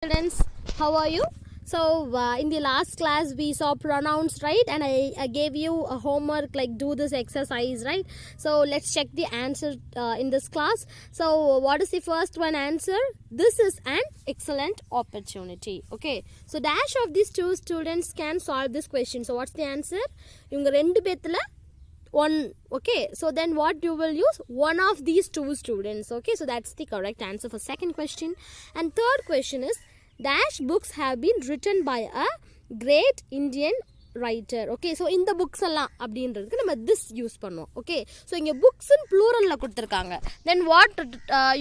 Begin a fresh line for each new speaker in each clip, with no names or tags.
Students, how are you? So in the last class we saw pronouns, right? And I gave you a homework like do this exercise, right? So let's check the answer in this class. So what is the first one answer? This is an excellent opportunity. Okay, so dash of these two students can solve this question. So what's the answer? இவங்க ரெண்டு பேத்துல one. Okay, so then what you will use? One of these two students. Okay, so that's the correct answer for second question. And third question is dash books have been written by a great Indian writer. Okay, so in the books எல்லாம் அப்படின்றதுக்கு நம்ம this use பண்ணுவோம். Okay, so இங்க books in pluralல கொடுத்திருக்காங்க. Then what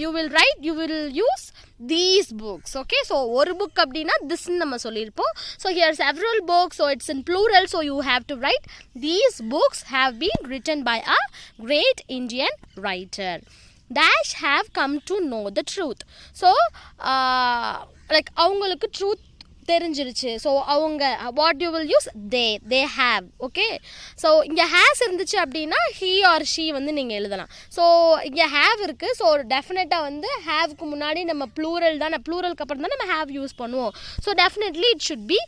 you will write? You will use these books. Okay, so ஒரு book அப்படினா this நம்ம சொல்லிருப்போம். So here several books, so it's in plural, so you have to write these books have been written by a great Indian writer. Dash have come to know the truth. So like அவங்களுக்கு truth தெரிஞ்சிருச்சு. So அவங்க what you will use they have. Okay, so இங்கே has இருந்துச்சு அப்படின்னா he or she வந்து நீங்கள் எழுதலாம். So இங்கே ஹேவ் இருக்குது. ஸோ டெஃபினட்டாக வந்து ஹேவ்க்கு முன்னாடி நம்ம ப்ளூரல் தான், ப்ளூரலுக்கு அப்புறம் தான் நம்ம ஹேவ் யூஸ் பண்ணுவோம். So definitely it should be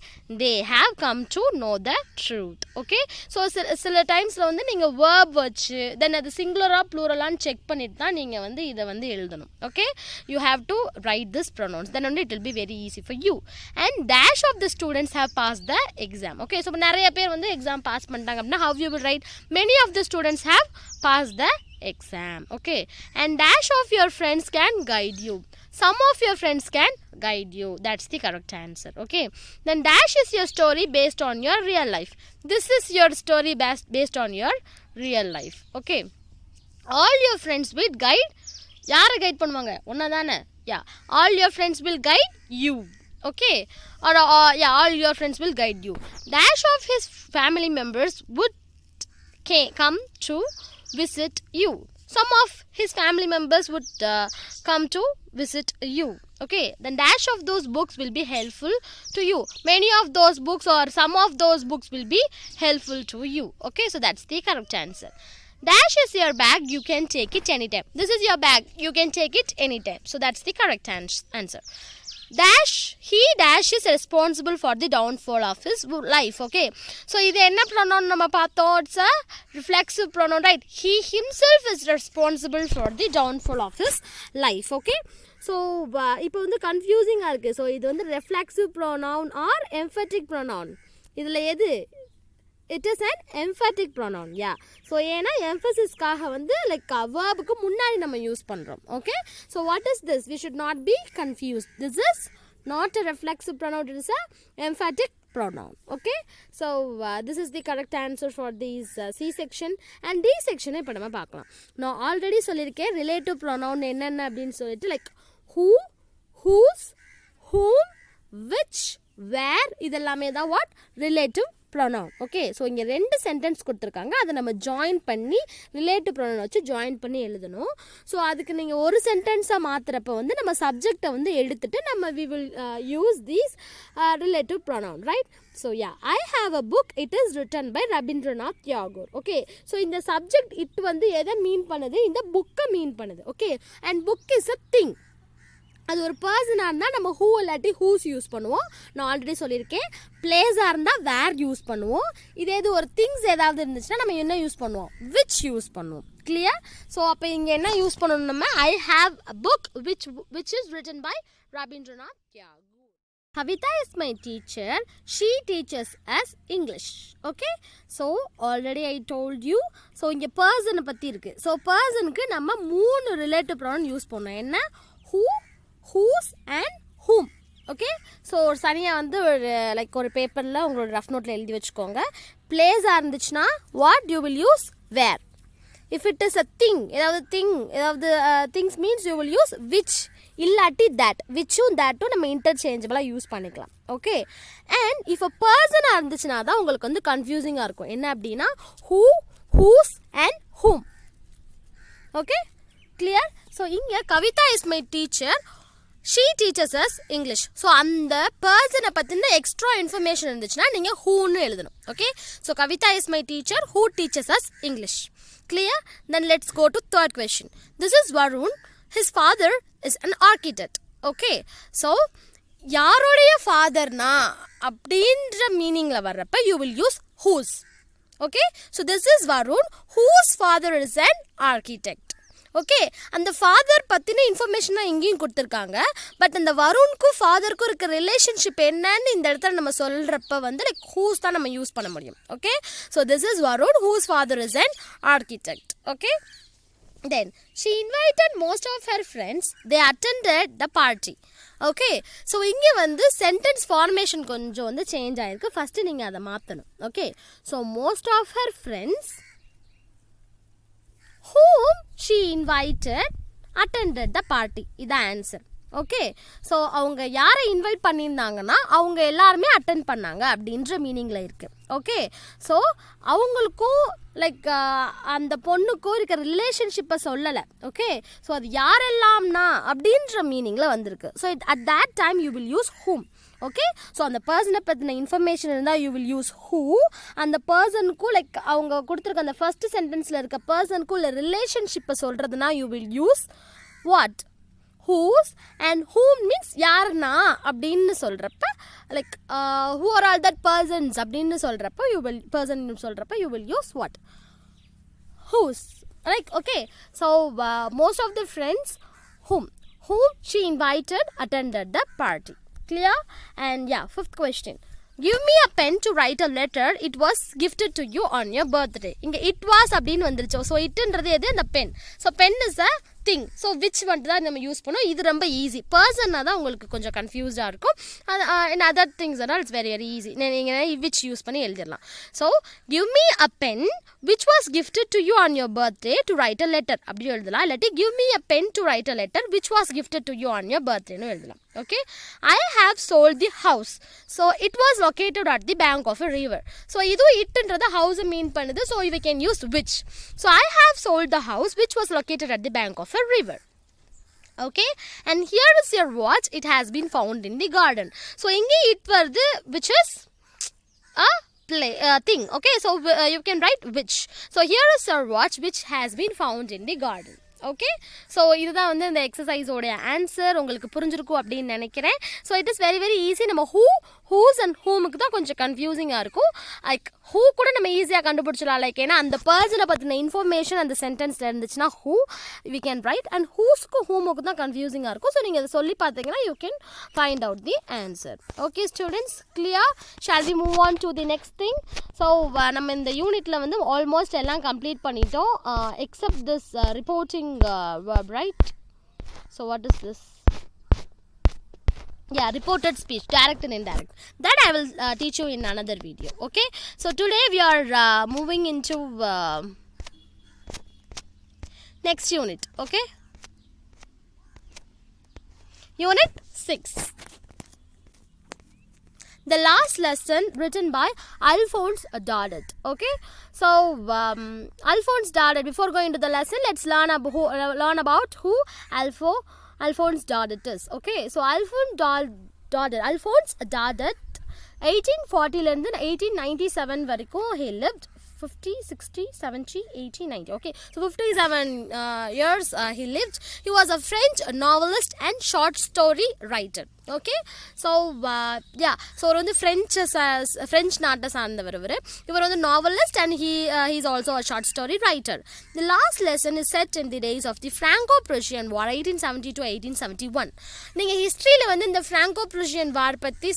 they have come to know the truth. Okay, so சில டைம்ஸில் வந்து நீங்கள் வேர்ப் வச்சு தென் அது சிங்குலராக ப்ளூரலான்னு செக் பண்ணிட்டு தான் நீங்கள் வந்து இதை வந்து எழுதணும். Okay, you have to write this pronouns, then வந்து it will be very easy for you. And dash of the students have passed the exam. Okay, so நிறைய பேர் வந்து எக்ஸாம் பாஸ் பண்ணிட்டாங்க அப்படின்னா how you will write many of the students have passed the exam. Okay, and dash of your friends can guide you. Some of your friends can guide you. That's the correct answer. Okay, then dash is your story based on your real life. This is your story based on your real life. Okay, all your friends will guide. யாரை guide பண்ணுவாங்க? ஒன்னா தானே? Yeah, all your friends will guide you. Okay, or yeah, all your friends will guide you. Dash of his family members would come to visit you. Some of his family members would come to visit you. Okay, then dash of those books will be helpful to you. Many of those books or some of those books will be helpful to you. Okay, so that's the correct answer. Dash is your bag, you can take it anytime. This is your bag, you can take it anytime. So that's the correct answer. Dash, he dash is responsible for the downfall of his life. Okay, so இது என்ன pronoun நம்ம பார்த்தோம்? It's a reflexive pronoun, right? He himself is responsible for the downfall of his life. Okay, so இப்போ வந்து கன்ஃபியூசிங்காக இருக்குது. So இது வந்து reflexive pronoun or emphatic pronoun. இதில் எது? It is an emphatic pronoun. Yeah, so ஏன்னா emphasis-காக வந்து like verb-க்கு முன்னாடி நம்ம யூஸ் பண்ணுறோம். Okay, so what is this? We should not be confused. This is not a reflexive pronoun, it is a emphatic pronoun. Okay, so this is the correct answer for this C section. And D section இப்போ நம்ம பார்க்கலாம். நான் already சொல்லியிருக்கேன் relative pronoun என்னென்ன அப்படின்னு சொல்லிட்டு like who, whose, whom, which, where, இதெல்லாமே தான் what? Relative pronoun. Okay, so இங்கே ரெண்டு சென்டென்ஸ் கொடுத்துருக்காங்க, அதை நம்ம ஜாயின் பண்ணி ரிலேட்டிவ் ப்ரொனவுன் வச்சு ஜாயின் பண்ணி எழுதணும். ஸோ அதுக்கு நீங்கள் ஒரு சென்டென்ஸாக மாற்றுறப்ப வந்து நம்ம சப்ஜெக்டை வந்து எடுத்துட்டு நம்ம we will use these relative pronoun, right? So yeah, I have a book, it is written by Rabindranath Tagore. Okay, so இந்த சப்ஜெக்ட் இட் வந்து எதை மீன் பண்ணுது? இந்த புக்கை மீன் பண்ணுது. Okay, and book is a thing. அது ஒரு பர்சனாக இருந்தால் நம்ம ஹூ இல்லாட்டி ஹூஸ் யூஸ் பண்ணுவோம். நான் ஆல்ரெடி சொல்லியிருக்கேன். பிளேஸாக இருந்தால் வேர் யூஸ் பண்ணுவோம். இதே இது ஒரு திங்ஸ் ஏதாவது இருந்துச்சுன்னா நம்ம என்ன யூஸ் பண்ணுவோம்? விச் யூஸ் பண்ணுவோம். கிளியர்? ஸோ அப்போ இங்கே என்ன யூஸ் பண்ணணும் நம்ம? I have a book which is written by Rabindranath Tagore. Kavita is my teacher. She teaches us English. Okay, so already I told you. So இங்கே பர்சனை பற்றி இருக்குது. ஸோ பர்சனுக்கு நம்ம 3 ரிலேட்டிவ் ப்ரொனவுன் யூஸ் பண்ணோம். என்ன? who, whose and whom. Okay, so ஒரு சனியாக வந்து ஒரு லைக் ஒரு பேப்பரில் உங்களோட ரஃப் நோட்டில் எழுதி வச்சுக்கோங்க. பிளேஸாக இருந்துச்சுன்னா what you will use? Where. If it is a thing, ஏதாவது things means you will use which இல்லாட்டி தேட். விச்சும் தேட்டும் நம்ம இன்டர்சேஞ்சபிளாக யூஸ் பண்ணிக்கலாம். ஓகே, அண்ட் இஃப் அ பர்சனாக இருந்துச்சுன்னா தான் உங்களுக்கு வந்து கன்ஃபியூசிங்காக இருக்கும். என்ன அப்படின்னா who, whose and whom. Okay, clear? So இங்கே Kavitha is my teacher, she teaches us English. So அந்த பர்சனை பற்றின எக்ஸ்ட்ரா இன்ஃபர்மேஷன் இருந்துச்சுன்னா நீங்கள் ஹூன்னு எழுதணும். Okay, so Kavitha is my teacher, who teaches us English. Clear? Then let's go to third question. This is Varun. His father is an architect. Okay, so யாருடைய ஃபாதர்னா அப்படின்ற மீனிங்கில் வர்றப்ப you will use whose. Okay, so this is Varun whose father is an architect. Okay, அந்த father பற்றின information தான் இங்கேயும் கொடுத்துருக்காங்க. But அந்த வருணுக்கும் ஃபாதருக்கும் இருக்க ரிலேஷன்ஷிப் என்னன்னு இந்த இடத்துல நம்ம சொல்கிறப்ப வந்து லைக் ஹூஸ் தான் நம்ம யூஸ் பண்ண முடியும். Okay, so this is Varun whose father is an architect. Okay, then she invited most of her friends. They attended the party. Okay, so இங்கே வந்து சென்டென்ஸ் ஃபார்மேஷன் கொஞ்சம் வந்து சேஞ்ச் ஆகிருக்கு. ஃபஸ்ட்டு நீங்கள் அதை மாற்றணும். Okay, so most of her friends whom she invited attended the party. இதான் answer. Okay, so அவங்க யாரை இன்வைட் பண்ணியிருந்தாங்கன்னா அவங்க எல்லாருமே அட்டென்ட் பண்ணாங்க அப்படின்ற மீனிங்கில் இருக்குது. ஓகே, ஸோ அவங்களுக்கும் லைக் அந்த பொண்ணுக்கும் இருக்கிற ரிலேஷன்ஷிப்பை சொல்லலை. ஓகே, ஸோ அது யாரெல்லாம்னா அப்படின்ற மீனிங்கில் வந்திருக்கு. So at that time you will use whom. Okay, so அந்த பர்சனை பற்றின இன்ஃபர்மேஷன் இருந்தால் யூ வில் யூஸ் ஹூ. அந்த பர்சனுக்கும் லைக் அவங்க கொடுத்துருக்க அந்த ஃபர்ஸ்ட் சென்டென்ஸில் இருக்க பர்சனுக்கும் இல்லை ரிலேஷன்ஷிப்பை சொல்கிறதுனா you will use what, whose. and whom means யாருன்னா அப்படின்னு சொல்கிறப்ப like who are all that persons அப்படின்னு சொல்கிறப்ப யூ வில் பர்சன் சொல்கிறப்ப you will use what, whose. Like okay, so most of the friends whom she invited attended the party. Clear? And yeah, fifth question. Give me a pen to write a letter. It was gifted to you on your birthday. இங்கே it was அப்படின்னு வந்துருச்சு. So இட்டுன்றது எது? அந்த pen. So pen is a thing. So which வந்துட்டு தான் நம்ம use பண்ணோம். இது ரொம்ப ஈஸி. பர்சனாக தான் உங்களுக்கு கொஞ்சம் கன்ஃபியூஸ்டாக இருக்கும். அண்ட் அதர் திங்ஸ் எல்லாம் இட்ஸ் வெரி ஈஸி. நீங்கள் விச் யூஸ் பண்ணி எழுதிடலாம். So give me a pen which was gifted to you on your birthday to write a letter அப்படி எழுதலாம். இல்லாட்டி give me a pen to write a letter which was gifted to you on your பர்த்டேன்னு எழுதலாம். Okay, I have sold the house. So it was located at the bank of a river. So இதுவும் இட்டுன்றது ஹவுஸை mean பண்ணுது. So we can use which. So I have sold the house which was located at the bank of a river. Okay, and here is your watch. It has been found in the garden. So inge it varudhu which is a thing. Okay, so you can write which. So here is your watch which has been found in the garden. Okay, so இதுதான் வந்து இந்த எக்ஸசைஸோடைய answer. உங்களுக்கு புரிஞ்சிருக்கும் அப்படின்னு நினைக்கிறேன். So it is very very easy. நம்ம whose and ஹூமுக்கு தான் கொஞ்சம் கன்ஃபியூசிங்காக இருக்கும். லைக் ஹூ கூட நம்ம ஈஸியாக கண்டுபிடிச்சிடலாம். லைக் ஏன்னா அந்த பர்சனை பற்றின இன்ஃபர்மேஷன் அந்த சென்டென்ஸில் இருந்துச்சுன்னா who we can write. And ஹூஸ்க்கும் ஹூமுக்கு தான் கன்ஃபியூசிங்காக இருக்கும். ஸோ நீங்கள் அதை சொல்லி பார்த்தீங்கன்னா you can find out the answer. Okay students, clear? Shall we move on to the next thing. So நம்ம இந்த யூனிட்டில் வந்து ஆல்மோஸ்ட் எல்லாம் கம்ப்ளீட் பண்ணிட்டோம் except this reporting verb, right? So what is this? Yeah, reported speech, direct and indirect. That I will teach you in another video. Okay, so today we are moving into next unit. Okay, unit 6, the last lesson written by Alphonse Daudet. Okay, so Alphonse Daudet. Before going to the lesson, let's learn about who Alphonse Daudet is. Okay, so Alphonse Daudet 1840 ல இருந்து 1897 வரைக்கும் he lived. 50, 60, 70, 80, 90. Okay, so 57 years he lived. He was a French novelist and short story writer. Okay, so yeah, so அவர் வந்து French நாட்டை சார்ந்தவர். இவர் வந்து novelist and he is also a short story writer. The last lesson is set in the days of the Franco-Prussian War 1870 to 1871. நீங்கள் ஹிஸ்ட்ரியில் வந்து இந்த Franco-Prussian War பற்றி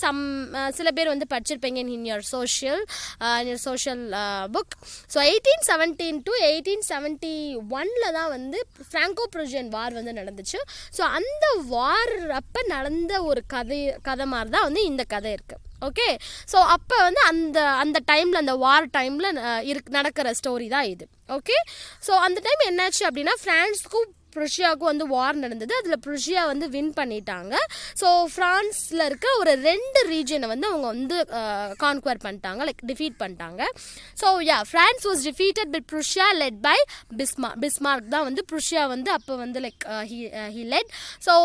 சில பேர் வந்து படிச்சிருப்பீங்க in your social book. So 1817 to 1871 தான் வந்து Franco-Prussian War வந்து நடந்துச்சு. ஸோ அந்த வார் அப்போ நடந்த ஒரு கதை மாதிரி தான் வந்து இந்த கதை இருக்குது. ஓகே, ஸோ அப்போ வந்து அந்த டைமில் அந்த வார் டைமில் நடக்கிற ஸ்டோரி தான் இது. ஓகே, ஸோ அந்த டைம் என்னாச்சு அப்படின்னா ஃப்ரான்ஸுக்கும் ப்ருஷியாவுக்கும் வந்து வார் நடந்தது. அதில் ப்ருஷியா வந்து வின் பண்ணிட்டாங்க. ஸோ ஃப்ரான்ஸில் இருக்க ஒரு 2 ரீஜனை வந்து அவங்க வந்து கான்குவர் பண்ணிட்டாங்க, லைக் டிஃபீட் பண்ணிட்டாங்க. So yeah, France was defeated by Prussia led by Bismarck தான் வந்து ப்ருஷியா வந்து அப்போ வந்து லைக் ஹி லெட். ஸோ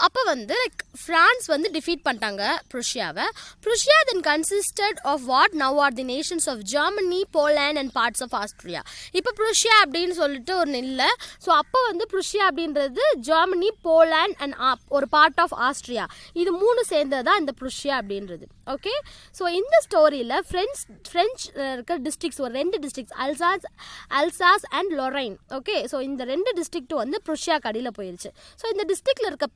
அப்போ வந்து லைக் France வந்து defeat பண்ணிட்டாங்க Prussia-வை. Prussia then consisted of what now are the nations of Germany, Poland and parts of Austria. இப்போ Prussia அப்படின்னு சொல்லிட்டு ஒன்று இல்லை. ஸோ அப்போ வந்து Prussia அப்படின்றது ஜெர்மனி, போலாண்ட் அண்ட் ஒரு பார்ட் ஆஃப் ஆஸ்ட்ரியா, இது மூணு சேர்ந்தது தான் இந்த Prussia அப்படின்றது. ஓகே, ஸோ இந்த ஸ்டோரியில் ஃப்ரெஞ்ச் இருக்க டிஸ்ட்ரிக்ஸ் ஒரு 2 districts Alsace and Lorraine. Okay, so இந்த 2 டிஸ்ட்ரிக்ட்டும் வந்து Prussia கடியில் போயிடுச்சு. ஸோ இந்த டிஸ்ட்ரிக்டில் இருக்க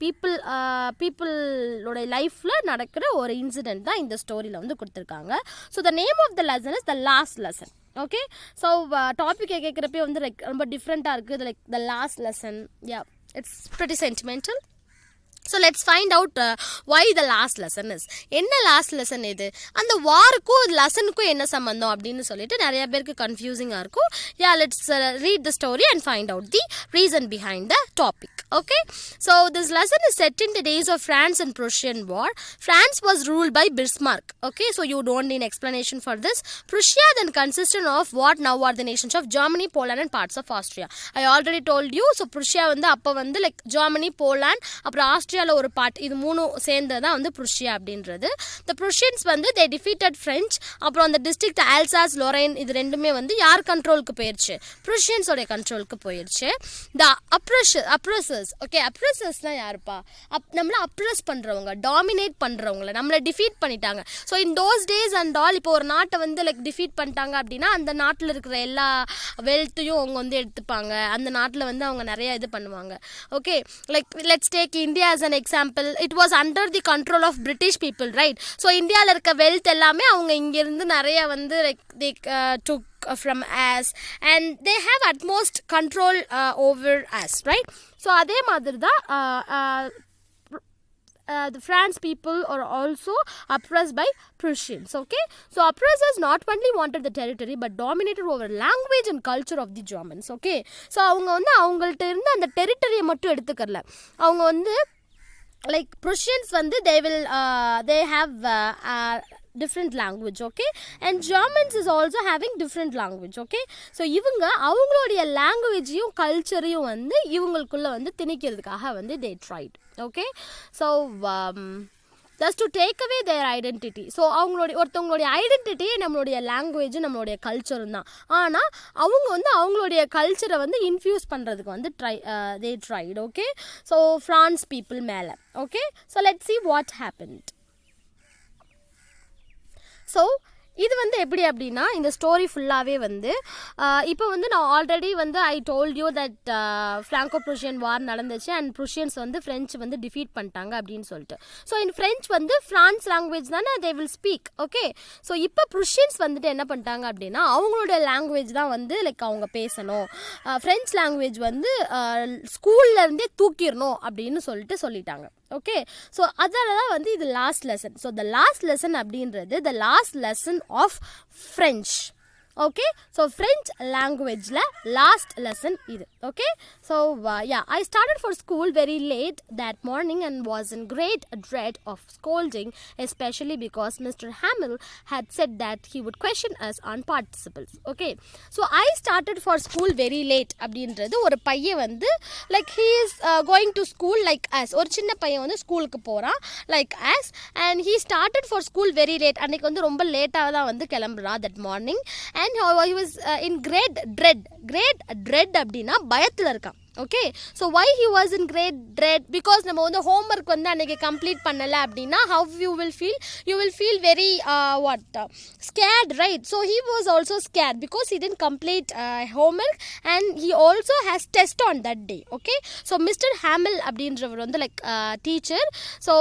பீப்புளோட லைஃப்பில் நடக்கிற ஒரு இன்சிடென்ட் தான் இந்த ஸ்டோரியில் வந்து கொடுத்துருக்காங்க. So the name of the lesson is the last lesson. Okay, so topic கேட்குறப்பே வந்து லைக் ரொம்ப டிஃப்ரெண்ட்டாக இருக்குது. Like the last lesson, yeah, it's pretty sentimental. So let's find out why the last lesson is. என்ன last lesson இது, அந்த வாருக்கும் லெசனுக்கும் என்ன சம்பந்தம் அப்படின்னு சொல்லிட்டு நிறைய பேருக்கு கன்ஃபியூசிங்காக இருக்கும். Yeah, let's read the story and find out the reason behind the topic. Okay, so this lesson is set in the days of France and Prussian War. France was ruled by Bismarck. Okay, so you don't need explanation for this. Prussia then consisted of what now are the nations of Germany, Poland and parts of Austria. I already told you. So Prussia வந்து அப்போ வந்து like Germany, Poland அப்புறம் ஆஸ்ட்ரியாவில் ஒரு part, இது மூணு சேர்ந்தது தான் வந்து Prussia அப்படின்றது. The Prussians வந்து they defeated French. அப்புறம் அந்த டிஸ்ட்ரிக்ட் அல்சாஸ், லொரைன் இது ரெண்டுமே வந்து யார் கண்ட்ரோலுக்கு போயிடுச்சு, Prussians-ஓடைய கண்ட்ரோலுக்கு போயிடுச்சு. The oppressors. ஓகே, அப்ரெசர்ஸ்னால் யாருப்பா, நம்மளை அப்ரெஸ் பண்ணுறவங்க, டாமினேட் பண்ணுறவங்கள நம்மளை டிஃபீட் பண்ணிட்டாங்க. So in those days and all, இப்போ ஒரு நாட்டை வந்து லைக் டிஃபீட் பண்ணிட்டாங்க அப்படின்னா அந்த நாட்டில் இருக்கிற எல்லா வெல்த்தையும் அவங்க வந்து எடுத்துப்பாங்க. அந்த நாட்டில் வந்து அவங்க நிறைய இது பண்ணுவாங்க. Okay, like let's take India as an example. It was under the control of British people, right? So இந்தியாவில் இருக்க வெல்த் எல்லாமே அவங்க இங்கிருந்து நிறைய வந்து like they took from us and they have utmost control over us, right? So அதே மாதிரி தான் the France people are also oppressed by Prussians. Okay, so oppressors not only wanted the territory but dominated over language and culture of the Germans. Okay, so அவங்க வந்து அவங்கள்ட்ட இருந்து அந்த டெரிட்டரியை மட்டும் எடுத்துக்கறல, அவங்க வந்து like Prussians வந்து they have different language. Okay, and Germans is also having different language. Okay, so இவங்க அவங்களுடைய லாங்குவேஜையும் கல்ச்சரையும் வந்து இவங்களுக்குள்ள வந்து திணிக்கிறதுக்காக வந்து they tried. Okay, so just to take away their identity. So ஒருத்தவங்களுடைய ஐடென்டிட்டியே நம்மளுடைய லாங்குவேஜும் நம்மளுடைய கல்ச்சரும் தான். ஆனால் அவங்க வந்து அவங்களுடைய கல்ச்சரை வந்து இன்ஃப்யூஸ் பண்ணுறதுக்கு வந்து they tried. Okay, so France people மேலே. Okay, so let's see what happened. ஸோ இது வந்து எப்படி அப்படின்னா இந்த ஸ்டோரி ஃபுல்லாகவே வந்து இப்போ வந்து நான் ஆல்ரெடி வந்து I told you that Franco Prussian war நடந்துச்சு அண்ட் ப்ரூஷியன்ஸ் வந்து ஃப்ரெஞ்சு வந்து டிஃபீட் பண்ணிட்டாங்க அப்படின்னு சொல்லிட்டு. ஸோ இந்த ஃப்ரெஞ்ச் வந்து ஃப்ரான்ஸ் லாங்குவேஜ் தானே, they will speak. Okay, so இப்போ ப்ரூஷியன்ஸ் வந்துட்டு என்ன பண்ணிட்டாங்க அப்படின்னா அவங்களோட லாங்குவேஜ் தான் வந்து லைக் அவங்க பேசணும், ஃப்ரெஞ்ச் லாங்குவேஜ் வந்து ஸ்கூல்லேருந்தே தூக்கிடணும் அப்படின்னு சொல்லிட்டாங்க. ஓகே, ஸோ அதில் தான் வந்து இது last lesson. So the last lesson அப்படின்றது the last lesson of French. Okay, so French லாங்குவேஜில் லாஸ்ட் லெசன் இது. Okay, so I started for school very late that morning and was in great dread of scolding, especially because Mr Hamel had said that he would question us on participles. Okay, so I started for school very late அப்படின்றது ஒரு பையன் வந்து like he is going to school like us. ஒரு சின்ன பையன் வந்து ஸ்கூலுக்கு போகிறான் like us and he started for school very late. அன்றைக்கி வந்து ரொம்ப லேட்டாக தான் வந்து கிளம்புறான் that morning. And he was in great dread அப்படின்னா பயத்தில் இருக்கான். Okay, so why he was in great dread, because நம்ம வந்து ஹோம்ஒர்க் வந்து அன்றைக்கி கம்ப்ளீட் பண்ணலை அப்படின்னா how you will feel very scared, right? So he was also scared because he didn't complete homework and he also has test on that day. Okay, so Mr. Hamill அப்படின்றவர் வந்து like teacher. So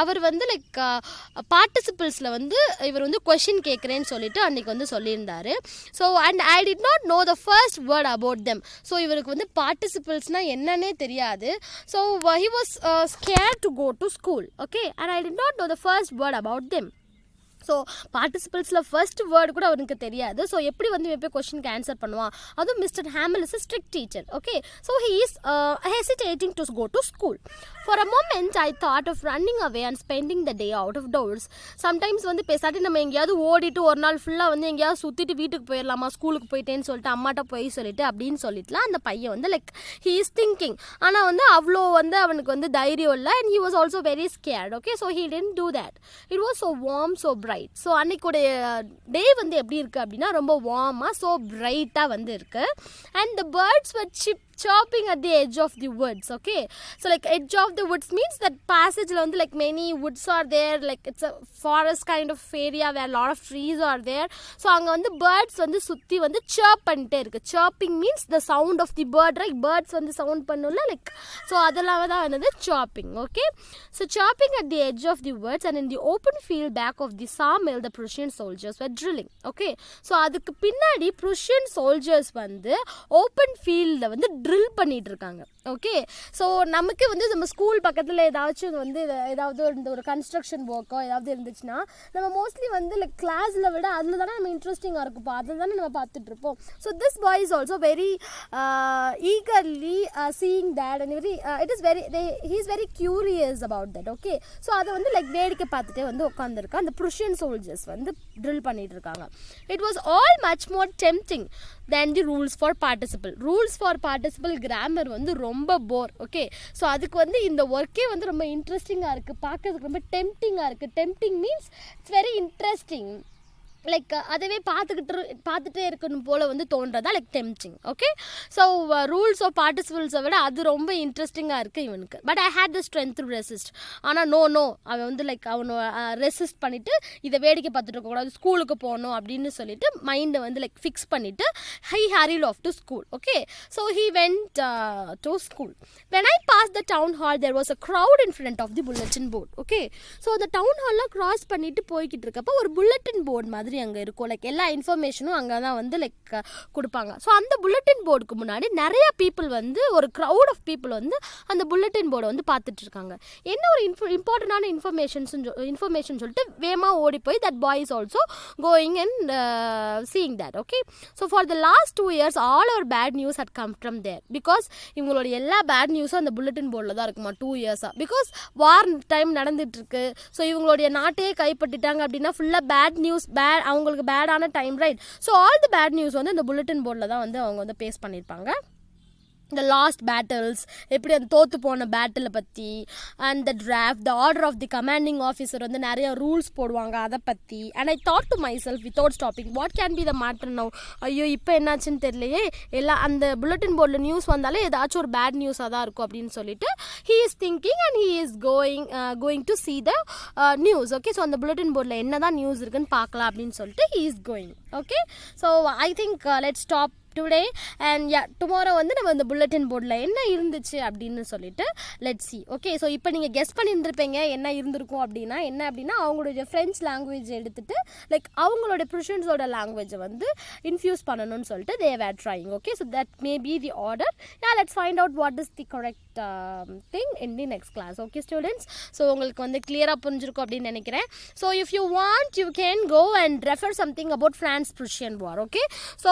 அவர் வந்து like பார்ட்டிசிபிள்ஸில் வந்து இவர் வந்து question கேட்குறேன்னு சொல்லிட்டு அன்றைக்கி வந்து சொல்லியிருந்தார். So and I did not know the first word about them. So இவருக்கு வந்து பார்ட்டிசிபிள்ஸ்னால் என்னன்னே தெரியாது. So he was scared to go to school. Okay, and I did not know the first word about them. So பார்ட்டிசிபிள்ஸில் first word கூட அவனுக்கு தெரியாது. So எப்படி வந்து எப்போ கொஸ்டினுக்கு ஆன்சர் பண்ணுவான்? அதுவும் Mr Hamel is a strict teacher. Okay, so he is hesitating to go to school. For a moment, I thought of running away and spending the day out of doors. Sometimes வந்து பேசாட்டி நம்ம எங்கேயாவது ஓடிட்டு ஒரு நாள் ஃபுல்லாக வந்து எங்கேயாவது சுற்றிட்டு வீட்டுக்கு போயிடலாமா, ஸ்கூலுக்கு போயிட்டேன்னு சொல்லிட்டு அம்மாட்ட போய் சொல்லிட்டு அப்படின்னு சொல்லிட்டுலாம் அந்த பையன் வந்து லைக் he is thinking. ஆனால் வந்து அவ்வளோ வந்து அவனுக்கு வந்து தைரியம் இல்லை, and he was also very scared. Okay, so he didn't do that. It was so warm, so bright. So அன்னைக்குடைய டே வந்து எப்படி இருக்குது அப்படின்னா ரொம்ப வார்மாக, ஸோ பிரைட்டாக வந்து இருக்குது. And the birds were chirping at the edge of the woods. Okay, so like edge of the woods means that passage la like many woods are there, like it's a forest kind of area where a lot of trees are there. So anga vandu birds vandu sutti vandu chirp pannite irukku. Chirping means the sound of the bird, right? Birds vandu sound pannulla, like so adala da vandu chirping. Okay, so chirping at the edge of the woods, and in the open field back of the sawmill the Prussian soldiers were drilling. Okay, so adukku pinnadi Prussian soldiers vandu open field la vandu drill பண்ணிட்டு இருக்காங்க. Okay, so நமக்கு வந்து நம்ம school பக்கத்தில் ஏதாச்சும் வந்து ஏதாவது ஒரு கன்ஸ்ட்ரக்ஷன் ஒர்க்கோ ஏதாவது இருந்துச்சுன்னா நம்ம மோஸ்ட்லி வந்து லைக் கிளாஸில் விட அதில் தானே நம்ம இன்ட்ரெஸ்டிங்காக இருக்குப்போ அதில் தானே நம்ம பார்த்துட்டு இருப்போம். So this boy is also very eagerly seeing that, and very it is very he is very curious about that. Okay, so அதை வந்து லைக் வேடிக்கை பார்த்துட்டே வந்து உட்காந்துருக்கா. அந்த ப்ருஷியன் சோல்ஜர்ஸ் வந்து ட்ரில் பண்ணிட்டு இருக்காங்க. It was all much more tempting than the rules for participle. Rules for participle grammar வந்து ரொம்ப போர். ஓகே, ஸோ அதுக்கு வந்து இந்த ஒர்க்கே வந்து ரொம்ப இன்ட்ரெஸ்டிங்காக இருக்குது, பார்க்கறதுக்கு ரொம்ப டெம்ப்டிங்காக இருக்குது. Tempting means it's very interesting, like அதவே பார்த்துட்டே இருக்கணும் போல் வந்து தோன்றதா like tempting. Okay, so rules of பார்ட்டிசிபிள்ஸை விட அது ரொம்ப இன்ட்ரெஸ்டிங்காக இருக்குது இவனுக்கு. But I had the strength to resist. ஆனால் நோ அவன் வந்து லைக் அவனை ரெசிஸ்ட் பண்ணிவிட்டு இதை வேடிக்கை பார்த்துட்டு இருக்கக்கூடாது, ஸ்கூலுக்கு போகணும் அப்படின்னு சொல்லிட்டு மைண்டை வந்து லைக் ஃபிக்ஸ் பண்ணிவிட்டு he hurried off to school. Okay, so he went to school. When I pass the town hall there was a crowd in front of the bulletin board. Okay, so அந்த town ஹால்லாம் cross பண்ணிட்டு போய்கிட்டு இருக்கப்போ ஒரு bulletin board மாதிரி அங்கே இருக்கும். Like எல்லா இன்ஃபர்மேஷனும் அங்கே தான் வந்து லைக் கொடுப்பாங்க. ஸோ அந்த புல்லட்டின் போர்டுக்கு முன்னாடி நிறைய பீப்புள் வந்து ஒரு க்ரௌட் ஆஃப் பீப்புள் வந்து அந்த புல்லட்டின் போர்டை வந்து பார்த்துட்டு இருக்காங்க. என்ன ஒரு இம்பார்ட்டண்டான இன்ஃபர்மேஷன் சொல்லிட்டு வேகமாக ஓடி போய் that boy is also going and seeing that. Okay, so for the last 2 years all our bad news had come from there. Because இவங்களோட எல்லா பேட் நியூஸும் அந்த புல்லட்டின் போர்டில் தான் இருக்குமா 2 years. பிகாஸ் வார் டைம் நடந்துட்டு இருக்கு. ஸோ இவங்களுடைய நாட்டையே கைப்பற்றிட்டாங்க அப்படின்னா ஃபுல்லாக பேட் நியூஸ், அவங்களுக்கு பேடான time, right? So all the bad news வந்து இந்த புல்லட்டின் போர்டில் தான் வந்து அவங்க வந்து பேஸ் பண்ணியிருப்பாங்க. the last battles, எப்படி அந்த தோத்து போன பேட்டிலை பற்றி, and the draft, the order of the commanding officer வந்து நிறைய ரூல்ஸ் போடுவாங்க அதை பற்றி. And I thought to myself without stopping, what can be the matter now? ஐயோ இப்போ என்னாச்சுன்னு தெரியலையே, எல்லாம் அந்த புல்லட்டின் போர்டில் நியூஸ் வந்தாலே ஏதாச்சும் ஒரு பேட் நியூஸாக தான் இருக்கும் அப்படின்னு சொல்லிட்டு he is thinking and he is going to see the news. Okay, so அந்த புல்லட்டின் போர்டில் என்ன தான் நியூஸ் இருக்குன்னு பார்க்கலாம் அப்படின்னு சொல்லிட்டு he is going. Okay, so I think let's stop today and tomorrow வந்து நம்ம இந்த புல்லட்டின் போர்டில் என்ன இருந்துச்சு அப்படின்னு சொல்லிட்டு லெட்ஸ் சி. ஓகே, ஸோ இப்போ நீங்கள் கெஸ் பண்ணியிருந்திருப்பீங்க என்ன இருந்திருக்கும் அப்படின்னா. என்ன அப்படின்னா அவங்களுடைய ஃப்ரெஞ்ச் லாங்குவேஜ் எடுத்துட்டு லைக் அவங்களுடைய ப்ரொஷன்ஸோட லாங்குவேஜை வந்து இன்ஃபியூஸ் பண்ணணும்னு சொல்லிட்டு they were trying. Okay, so that may be the order. Let's find out what is the correct thing in the next class. Okay students, so உங்களுக்கு வந்து கிளியராக புரிஞ்சிருக்கும் அப்படின்னு நினைக்கிறேன். So if you want you can go and refer something about France Prussian war. Okay, so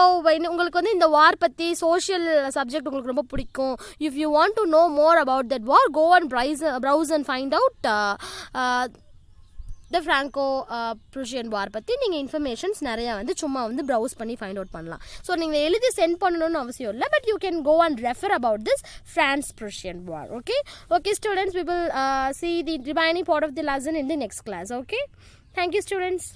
உங்களுக்கு வந்து இந்த வார் பற்றி சோஷியல் சப்ஜெக்ட் உங்களுக்கு ரொம்ப பிடிக்கும். If you want to know more about that war, go and browse and find out the Franco Prussian war பற்றி நீங்கள் informations நிறையா வந்து சும்மா வந்து ப்ரௌஸ் பண்ணி ஃபைண்ட் அவுட் பண்ணலாம். ஸோ நீங்கள் எழுதி சென்ட் பண்ணணும்னு அவசியம் இல்லை, but you can go and refer about this France Prussian war. Okay students, we will see the remaining part of the lesson in the next class. Okay, thank you students.